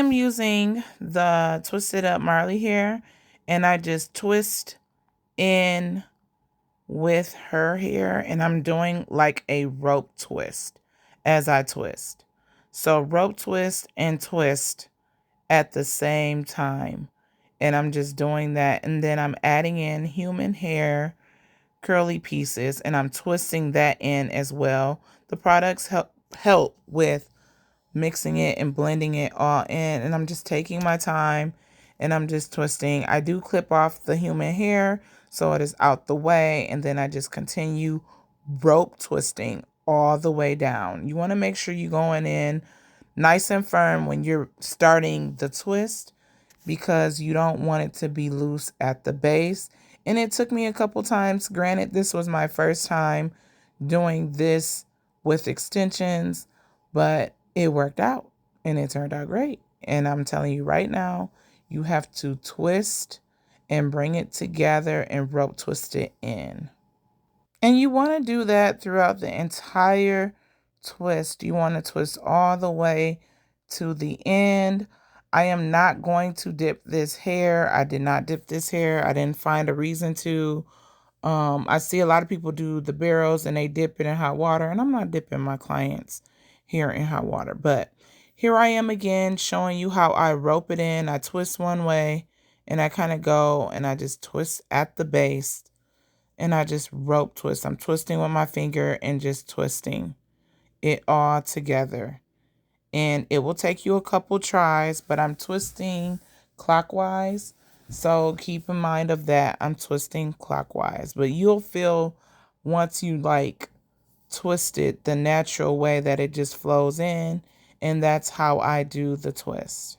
am using the Twisted Up Marley hair, and I just twist in with her hair, and I'm doing like a rope twist as I twist. So rope twist and twist at the same time. And I'm just doing that. And then I'm adding in human hair curly pieces, and I'm twisting that in as well. The products help with mixing it and blending it all in, and I'm just taking my time and I'm just twisting. I do clip off the human hair so it is out the way, and then I just continue rope twisting all the way down. You want to make sure you're going in nice and firm when you're starting the twist, because you don't want it to be loose at the base. And it took me a couple times. Granted, this was my first time doing this with extensions, but it worked out and it turned out great. And I'm telling you right now, you have to twist and bring it together and rope twist it in. And you want to do that throughout the entire twist. You want to twist all the way to the end. I am not going to dip this hair. I did not dip this hair. I didn't find a reason to. I see a lot of people do the barrels and they dip it in hot water, and I'm not dipping my clients' hair in hot water. But here I am again showing you how I rope it in. I twist one way and I kind of go and I just twist at the base and I just rope twist. I'm twisting with my finger and just twisting it all together. And it will take you a couple tries, but I'm twisting clockwise. So keep in mind of that. I'm twisting clockwise, but you'll feel once you like twist it the natural way that it just flows in. And that's how I do the twist.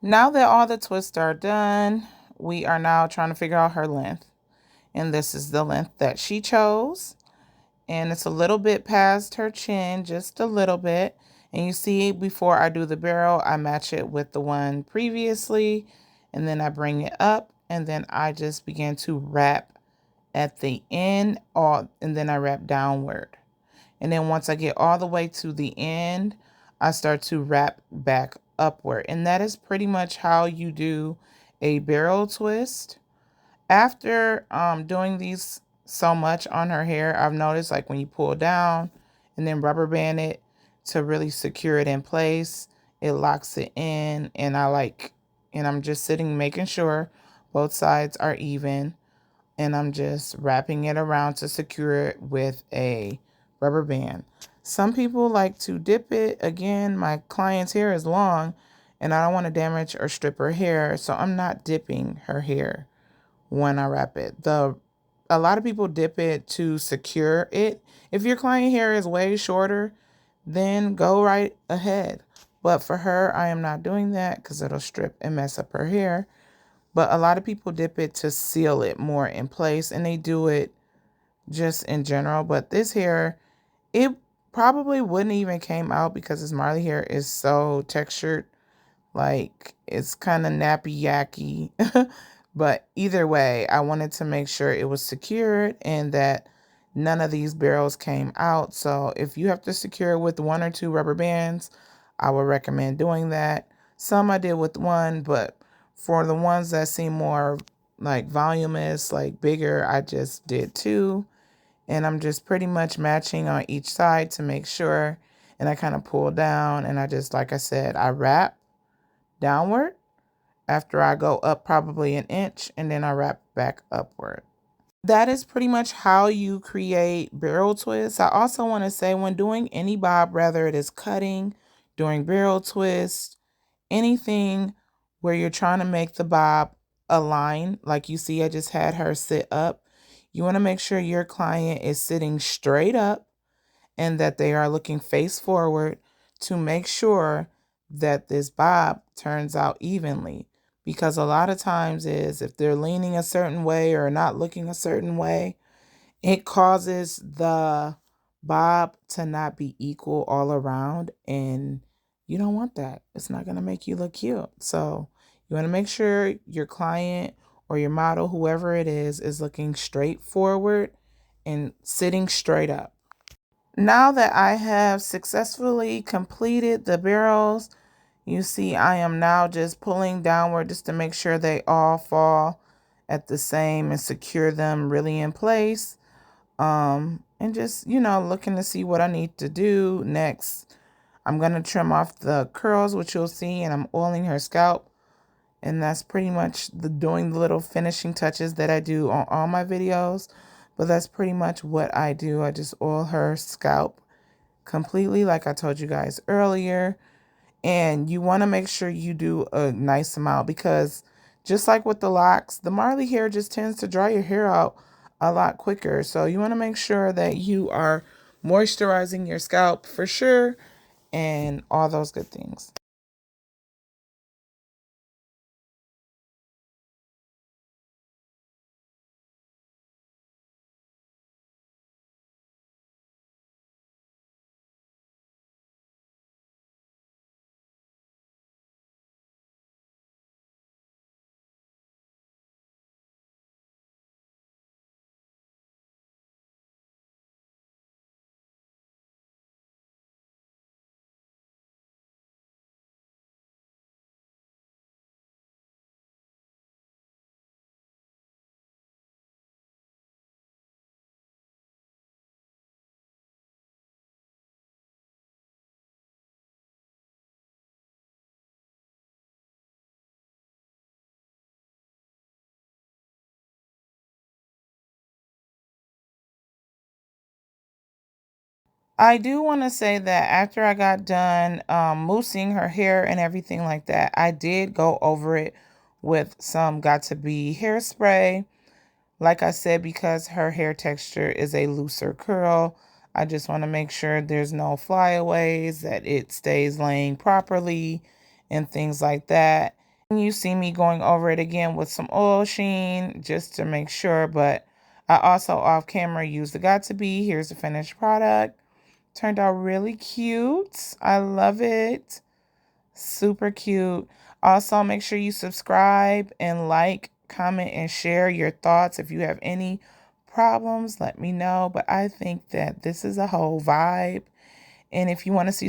Now that all the twists are done, we are now trying to figure out her length. And this is the length that she chose. And it's a little bit past her chin, just a little bit. And you see, before I do the barrel, I match it with the one previously, and then I bring it up, and then I just begin to wrap at the end, and then I wrap downward. And then once I get all the way to the end, I start to wrap back upward. And that is pretty much how you do a barrel twist. After doing these so much on her hair, I've noticed like when you pull down and then rubber band it to really secure it in place, it locks it in. And I'm just sitting making sure both sides are even, and I'm just wrapping it around to secure it with a rubber band. Some people like to dip it. Again, my client's hair is long and I don't want to damage or strip her hair, so I'm not dipping her hair when I wrap it. A lot of people dip it to secure it. If your client hair is way shorter, then go right ahead. But for her, I am not doing that because it'll strip and mess up her hair. but a lot of people dip it to seal it more in place, and they do it just in general. But this hair, it probably wouldn't even came out because this Marley hair is so textured. Like, it's kind of nappy yacky. But either way, I wanted to make sure it was secured and that none of these barrels came out. So if you have to secure it with 1 or 2 rubber bands, I would recommend doing that. Some I did with 1, but for the ones that seem more like voluminous, like bigger, I just did 2. And I'm just pretty much matching on each side to make sure. And I kind of pull down, and I just, like I said, I wrap downward after I go up probably an inch, and then I wrap back upward. That is pretty much how you create barrel twists. I also want to say, when doing any bob, whether it is cutting, doing barrel twist, anything where you're trying to make the bob align, like you see I just had her sit up, you want to make sure your client is sitting straight up and that they are looking face forward to make sure that this bob turns out evenly. Because a lot of times is if they're leaning a certain way or not looking a certain way, it causes the bob to not be equal all around, and you don't want that. It's not going to make you look cute. So you want to make sure your client or your model, whoever it is looking straight forward and sitting straight up. Now that I have successfully completed the barrels, you see I am now just pulling downward just to make sure they all fall at the same and secure them really in place. And just, looking to see what I need to do next. I'm going to trim off the curls, which you'll see, and I'm oiling her scalp. And that's pretty much doing the little finishing touches that I do on all my videos. But that's pretty much what I do. I just oil her scalp completely, like I told you guys earlier. And you want to make sure you do a nice amount, because just like with the locks, the Marley hair just tends to dry your hair out a lot quicker. So you want to make sure that you are moisturizing your scalp for sure and all those good things. I do want to say that after I got done moussing her hair and everything like that, I did go over it with some Got To Be hairspray. Like I said, because her hair texture is a looser curl, I just want to make sure there's no flyaways, that it stays laying properly and things like that. And you see me going over it again with some oil sheen just to make sure, but I also off camera used the Got To Be. Here's the finished product. Turned out really cute. I love it. Super cute. Also, make sure you subscribe and like, comment, and share your thoughts. If you have any problems, let me know. But I think that this is a whole vibe. And if you want to see